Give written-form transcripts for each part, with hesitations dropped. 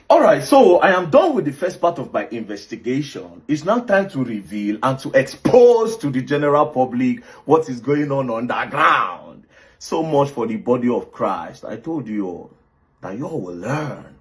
All right, so I am done with the first part of my investigation. It's now time to reveal and to expose to the general public what is going on underground. So much for the body of Christ. I told you all that you all will learn.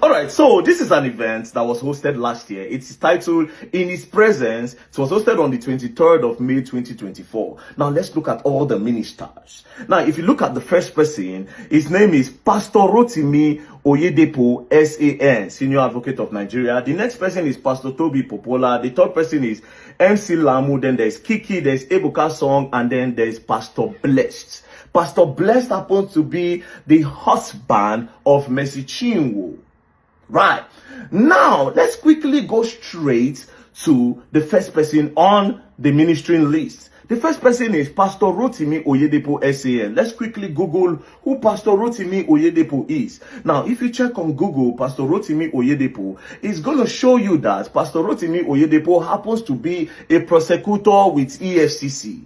All right, so this is an event that was hosted last year. It's titled In His Presence. It was hosted on the 23rd of May 2024. Now let's look at all the ministers. Now if you look at the first person, his name is Pastor Rotimi Oyedepo, SAN, Senior Advocate of Nigeria. The next person is Pastor Toby Popola. The third person is MC Lamu. Then there's Kiki, there's Ebuka Song, and then there's Pastor Blessed. Pastor Blessed happens to be the husband of Mercy Chinwo. Right. Now, let's quickly go straight to the first person on the ministering list. The first person is Pastor Rotimi Oyedepo, SAN. Let's quickly Google who Pastor Rotimi Oyedepo is. Now, if you check on Google, Pastor Rotimi Oyedepo is going to show you that Pastor Rotimi Oyedepo happens to be a prosecutor with EFCC.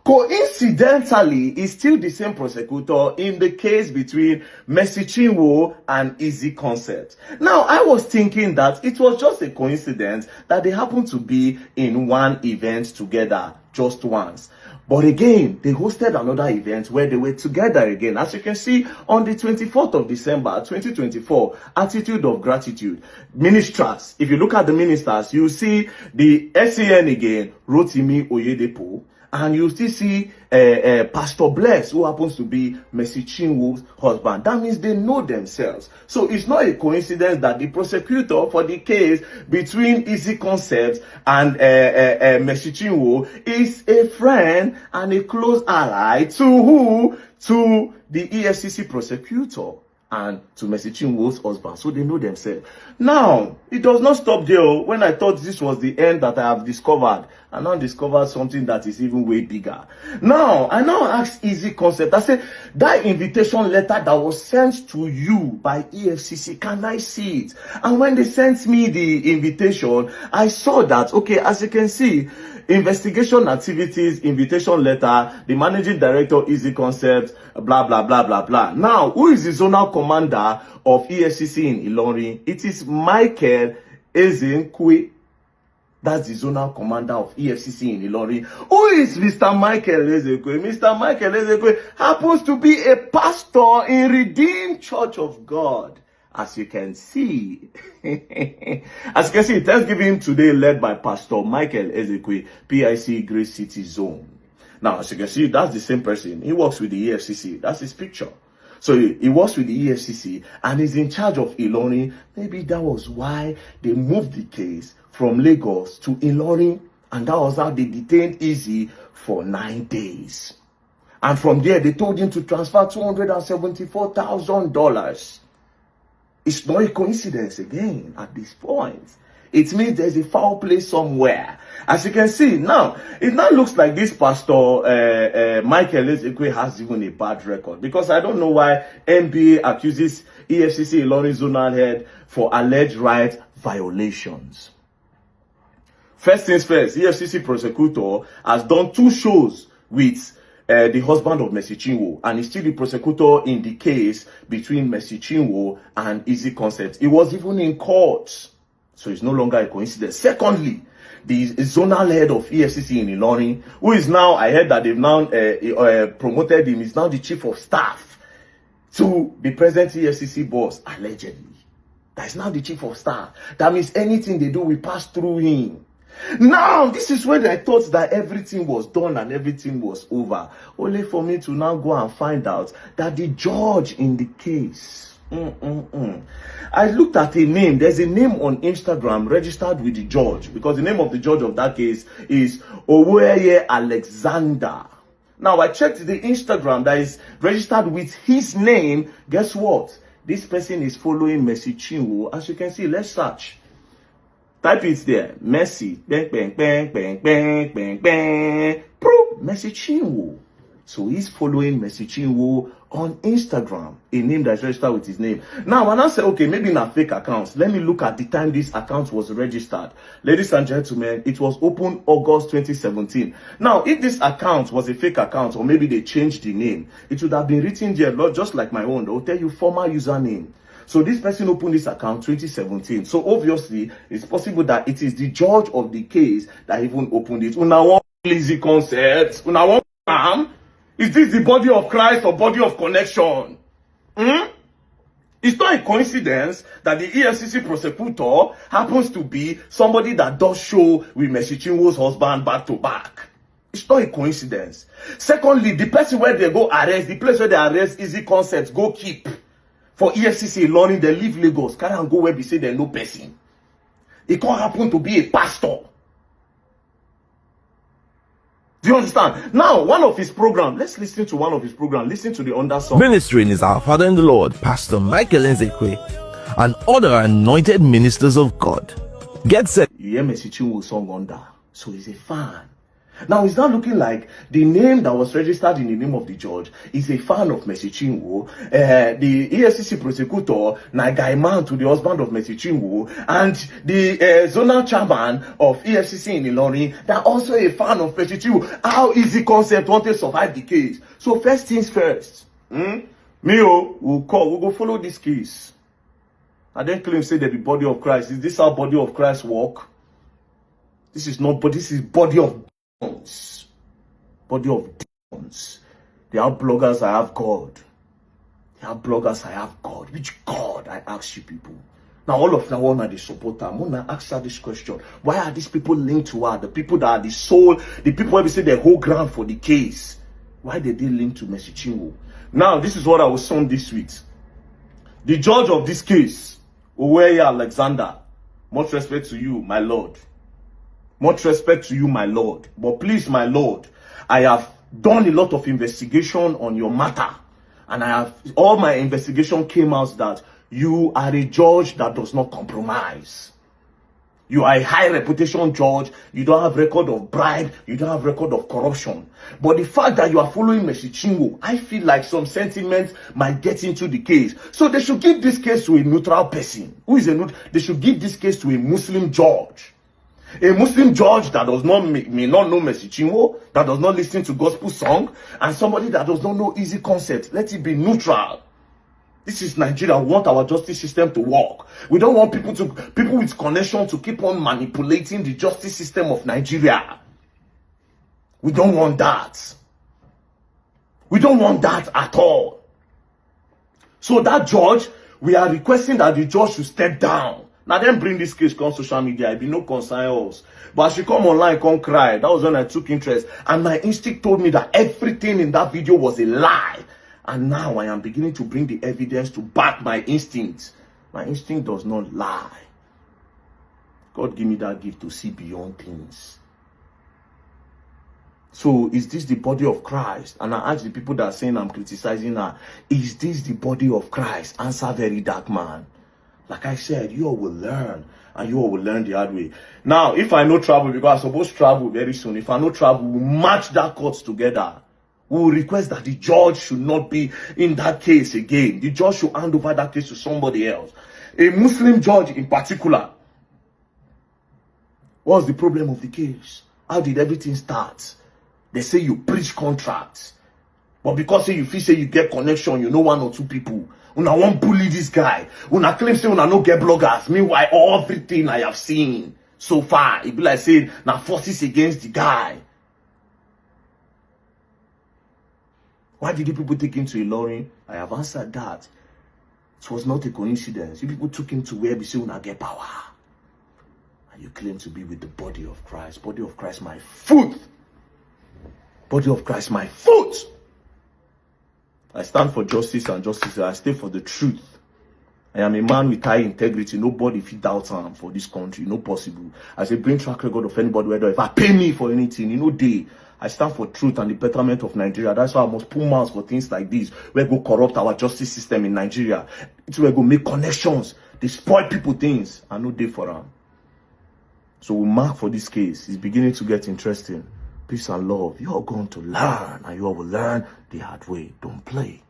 Coincidentally, is still the same prosecutor in the case between Mercy Chinwo and Eezee Concept. Now, I was thinking that it was just a coincidence that they happened to be in one event together just once. But again, they hosted another event where they were together again. As you can see, on the 24th of December, 2024, Attitude of Gratitude. Ministers, if you look at the ministers, you see the SAN again, Rotimi Oyedepo. And you still see Pastor Bless, who happens to be Mercy Chinwo's husband. That means they know themselves. So it's not a coincidence that the prosecutor for the case between Eezee Concept and Mercy Chinwo is a friend and a close ally to who? To the EFCC prosecutor and to Mercy Chinwo's husband. So they know themselves. Now, it does not stop there. When I thought this was the end that I have discovered, I now discovered something that is even way bigger. Now, I now asked Eezee Concept, I said, that invitation letter that was sent to you by EFCC, can I see it? And when they sent me the invitation, I saw that, okay, as you can see, investigation activities, invitation letter, the managing director, Eezee Concept, blah, blah, blah, blah, blah. Now, who is the zonal commander of EFCC in Ilorin? It is Michael Ezenkwe. That's the zonal commander of EFCC in Ilorin. Who is Mr. Michael Ezenkwe? Mr. Michael Ezenkwe happens to be a pastor in Redeemed Church of God. As you can see, Thanksgiving today led by Pastor Michael Ezenkwe, PIC Grace City Zone. Now, as you can see, that's the same person. He works with the EFCC. That's his picture. So he works with the EFCC and is in charge of Ilorin. Maybe that was why they moved the case from Lagos to Ilorin, and that was how they detained Eezee for 9 days. And from there, they told him to transfer $274,000. It's not a coincidence again at this point. It means there's a foul play somewhere. As you can see, now, it now looks like this pastor, Michael Ezenkwe, has even a bad record. Because I don't know why NBA accuses EFCC Ilorin zonal head for alleged right violations. First things first, EFCC prosecutor has done 2 shows with the husband of Mercy Chinwo, and he's still the prosecutor in the case between Mercy Chinwo and Eezee Concept. He was even in court, so it's no longer a coincidence. Secondly, the zonal head of EFCC in Ilorin, who is now, I heard that they've now promoted him, is now the chief of staff to the present EFCC boss, allegedly. That is now the chief of staff. That means anything they do will pass through him. Now, this is when I thought that everything was done and everything was over. Only for me to now go and find out that the judge in the case. I looked at a name. There's a name on Instagram registered with the judge, because the name of the judge of that case is Oweye Alexander. Now, I checked the Instagram that is registered with his name. Guess what? This person is following Mercy Chinwo. As you can see, let's search. Type it there. Mercy. Bang, bang, bang, bang, bang, bang, bang. Mercy Chinwo. So he's following Mercy Chinwo on Instagram, a name that's registered with his name. Now, when I say, okay, maybe not fake accounts, let me look at the time this account was registered. Ladies and gentlemen, it was opened August 2017. Now, if this account was a fake account, or maybe they changed the name, it would have been written there, just like my own. They'll tell you former username. So this person opened this account 2017. So obviously, it's possible that it is the judge of the case that even opened it. Una want easy concept? Una want Is this the body of Christ or body of connection? It's not a coincidence that the EFCC prosecutor happens to be somebody that does show with Mercy Chinwo's husband back to back. It's not a coincidence. Secondly, the person where they go arrest, the place where they arrest Eezee Concepts, go keep. For EFCC learning, they leave Lagos, carry and go where we say there's no person. It can't happen to be a pastor. Do you understand? Now, one of his programs, let's listen to one of his programs. Listen to the under song. Ministering is our Father in the Lord, Pastor Michael Eezee Tee, and other anointed ministers of God. Get set. You hear Mercy Chinwo song under, so he's a fan. Now, it's not looking like the name that was registered in the name of the judge is a fan of Mercy Chinwo. The EFCC prosecutor, Nagai Man to the husband of Mercy Chinwo, and the zonal chairman of EFCC in Ilorin, they're also a fan of Mercy Chinwo. How Eezee Concept want to survive the case? So first things first, we'll go follow this case. I then claim say that the body of Christ. Is this how body of Christ work? This is not, but this is body of demons. Body of demons. They are bloggers, I have God. They are bloggers, I have God. Which God, I ask you people? Now all of now one are the supporter. I'm gonna ask her this question. Why are these people linked to her? The people that are the soul, the people where we say they hold ground for the case. Why did they link to Mercy Chinwo? Now this is what I was on this week. The judge of this case, Oweye Alexander, much respect to you, my Lord. Much respect to you, my Lord. But please, my Lord, I have done a lot of investigation on your matter. And all my investigation came out that you are a judge that does not compromise. You are a high reputation judge. You don't have record of bribe. You don't have record of corruption. But the fact that you are following Mercy Chinwo, I feel like some sentiments might get into the case. So they should give this case to a neutral person. Who is a neutral? They should give this case to a Muslim judge. A Muslim judge that does not may not know Mercy Chinwo, that does not listen to gospel song, and somebody that does not know Eezee Concept. Let it be neutral. This is Nigeria. We want our justice system to work. We don't want people with connection to keep on manipulating the justice system of Nigeria. We don't want that. We don't want that at all. So that judge, we are requesting that the judge should step down. Now then bring this case on social media. It be no concern us. But she come online, come cry. That was when I took interest. And my instinct told me that everything in that video was a lie. And now I am beginning to bring the evidence to back my instinct. My instinct does not lie. God give me that gift to see beyond things. So is this the body of Christ? And I ask the people that are saying I'm criticizing her, is this the body of Christ? Answer Verydarkman. Like I said, you all will learn, and you all will learn the hard way. Now, if I no travel, because I'm supposed to travel very soon, if I no travel, we'll match that court together. We will request that the judge should not be in that case again. The judge should hand over that case to somebody else. A Muslim judge in particular. What's the problem of the case? How did everything start? They say you preach contracts. But because you feel say you get connection, you know one or two people. Una won't bully this guy. Una claim say una no get bloggers. Meanwhile, everything I have seen so far, it be like saying now forces against the guy. Why did you people take him to Ilorin? I have answered that. It was not a coincidence. You people took him to where we say una get power. And you claim to be with the body of Christ. Body of Christ, my foot. Body of Christ, my foot. I stand for justice and justice. I stay for the truth. I am a man with high integrity. Nobody fit doubt him for this country. No possible. I say bring track record of anybody whether if I pay me for anything, you know day. I stand for truth and the betterment of Nigeria. That's why I must pull mouths for things like this. Where go corrupt our justice system in Nigeria. It's where go make connections. They spoil people things. I no day for them. So we mark for this case. It's beginning to get interesting. Peace and love. You are going to learn, and you all will learn the hard way. Don't play.